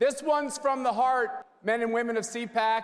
This one's from the heart, men and women of CPAC,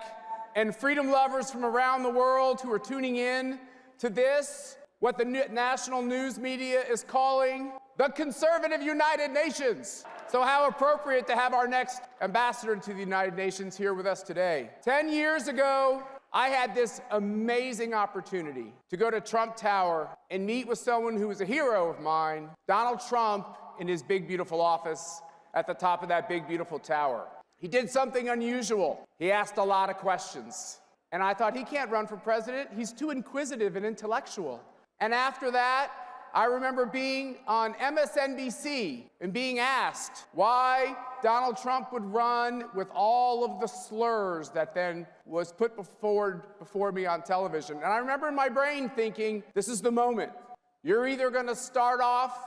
and freedom lovers from around the world who are tuning in to this, what the national news media is calling the conservative United Nations. So how appropriate to have our next ambassador to the United Nations here with us today. 10 years ago, I had this amazing opportunity to go to Trump Tower and meet with someone who was a hero of mine, Donald Trump, in his big, beautiful office at the top of that big, beautiful tower. He did something unusual. He asked a lot of questions. And I thought, he can't run for president. He's too inquisitive and intellectual. And after that, I remember being on MSNBC and being asked why Donald Trump would run with all of the slurs that then was put before me on television. And I remember in my brain thinking, this is the moment. You're either going to start off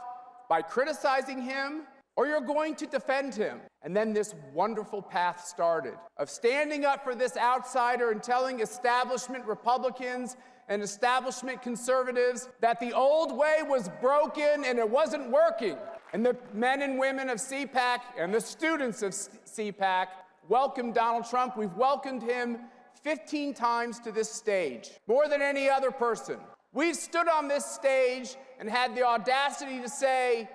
by criticizing him or you're going to defend him. And then this wonderful path started of standing up for this outsider and telling establishment Republicans and establishment conservatives that the old way was broken and it wasn't working. And the men and women of CPAC and the students of CPAC welcomed Donald Trump. We've welcomed him 15 times to this stage, more than any other person. We've stood on this stage and had the audacity to say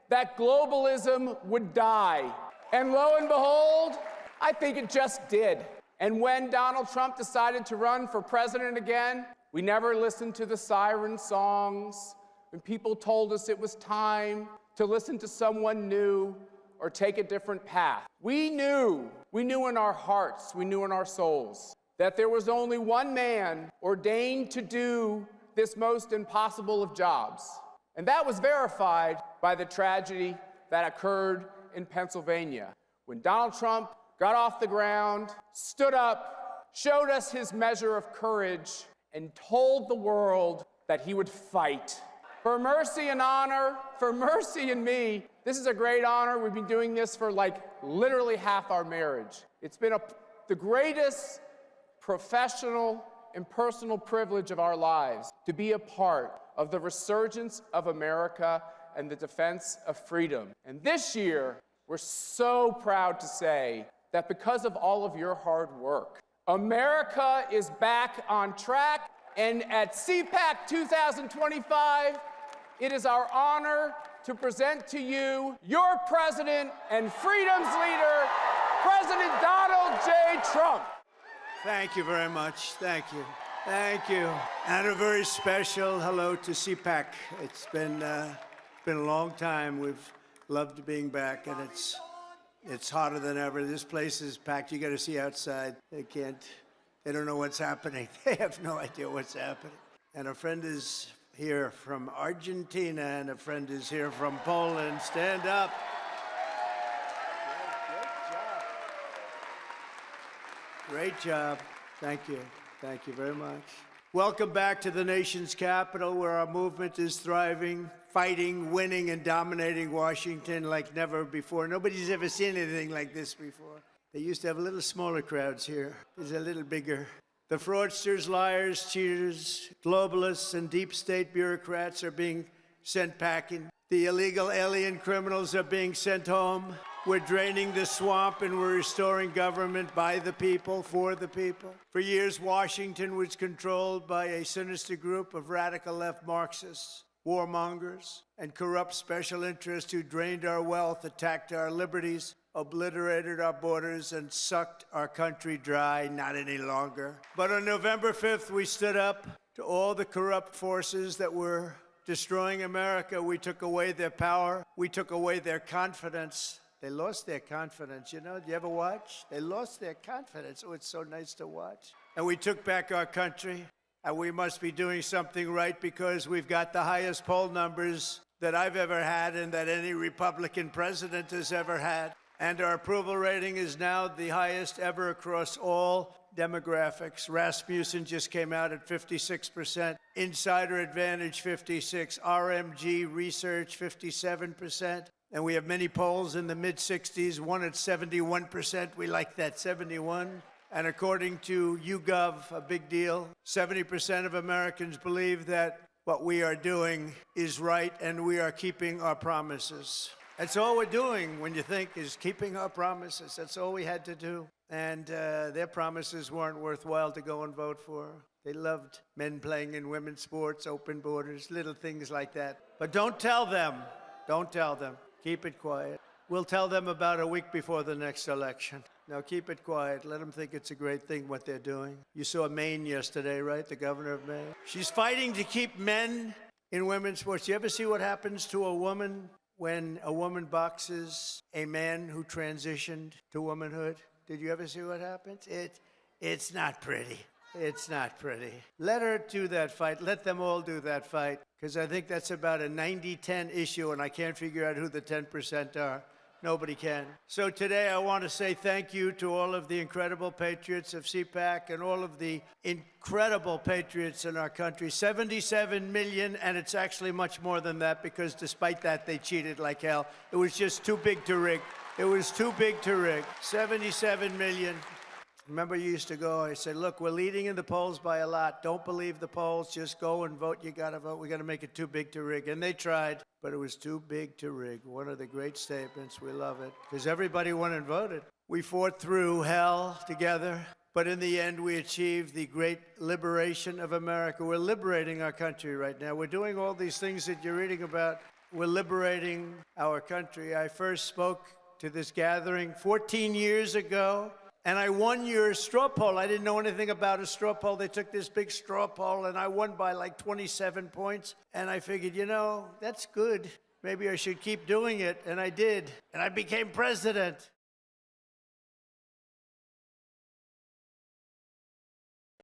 that globalism would die. And lo and behold, I think it just did. And when Donald Trump decided to run for president again, we never listened to the siren songs when people told us it was time to listen to someone new or take a different path. We knew in our hearts, we knew in our souls that there was only one man ordained to do this most impossible of jobs. And that was verified by the tragedy that occurred in Pennsylvania when Donald Trump got off the ground, stood up, showed us his measure of courage, and told the world that he would fight for mercy and honor, for mercy and me. This is a great honor. We've been doing this for literally half our marriage. It's been the greatest professional and personal privilege of our lives to be a part of the resurgence of America and the defense of freedom. And this year, we're so proud to say that because of all of your hard work, America is back on track, and at CPAC 2025, it is our honor to present to you your president and freedom's leader, President Donald J. Trump. Thank you very much. Thank you. Thank you. And a very special hello to CPAC. It's been a long time. We've loved being back, and it's hotter than ever. This place is packed. You got to see outside. They don't know what's happening. They have no idea what's happening. And a friend is here from Argentina, and a friend is here from Poland. Stand up. Great job. Thank you. Thank you very much. Welcome back to the nation's capital, where our movement is thriving, fighting, winning, and dominating Washington like never before. Nobody's ever seen anything like this before. They used to have a little smaller crowds here. It's a little bigger. The fraudsters, liars, cheaters, globalists, and deep state bureaucrats are being sent packing. The illegal alien criminals are being sent home. We're draining the swamp, and we're restoring government by the people, for the people. For years, Washington was controlled by a sinister group of radical left Marxists, warmongers, and corrupt special interests who drained our wealth, attacked our liberties, obliterated our borders, and sucked our country dry. Not any longer. But on November 5th, we stood up to all the corrupt forces that were destroying America. We took away their power. We took away their confidence. They lost their confidence, you know. Do you ever watch? They lost their confidence. Oh, it's so nice to watch. And we took back our country, and we must be doing something right because we've got the highest poll numbers that I've ever had and that any Republican president has ever had. And our approval rating is now the highest ever across all demographics. Rasmussen just came out at 56%, Insider Advantage 56%, RMG Research 57%. And we have many polls in the mid-60s, one at 71%. We like that, 71. And according to YouGov, a big deal, 70% of Americans believe that what we are doing is right and we are keeping our promises. That's all we're doing, when you think, is keeping our promises. That's all we had to do. And their promises weren't worthwhile to go and vote for. They loved men playing in women's sports, open borders, little things like that. But don't tell them. Don't tell them. Keep it quiet. We'll tell them about a week before the next election. Now keep it quiet. Let them think it's a great thing what they're doing. You saw Maine yesterday, right? The governor of Maine. She's fighting to keep men in women's sports. You ever see what happens to a woman when a woman boxes a man who transitioned to womanhood? Did you ever see what happens? It's not pretty. It's not pretty. Let her do that fight. Let them all do that fight, because I think that's about a 90-10 issue, and I can't figure out who the 10% are. Nobody can. So today I want to say thank you to all of the incredible patriots of CPAC and all of the incredible patriots in our country. 77 million, and it's actually much more than that, because despite that, they cheated like hell. It was just too big to rig. It was too big to rig. 77 million. Remember, you used to go, I said, look, we're leading in the polls by a lot. Don't believe the polls. Just go and vote. You got to vote. We got to make it too big to rig. And they tried, but it was too big to rig. One of the great statements. We love it, because everybody went and voted. We fought through hell together, but in the end, we achieved the great liberation of America. We're liberating our country right now. We're doing all these things that you're reading about. We're liberating our country. I first spoke to this gathering 14 years ago. And I won your straw poll. I didn't know anything about a straw poll. They took this big straw poll, and I won by like 27 points. And I figured, you know, that's good. Maybe I should keep doing it. And I did. And I became president.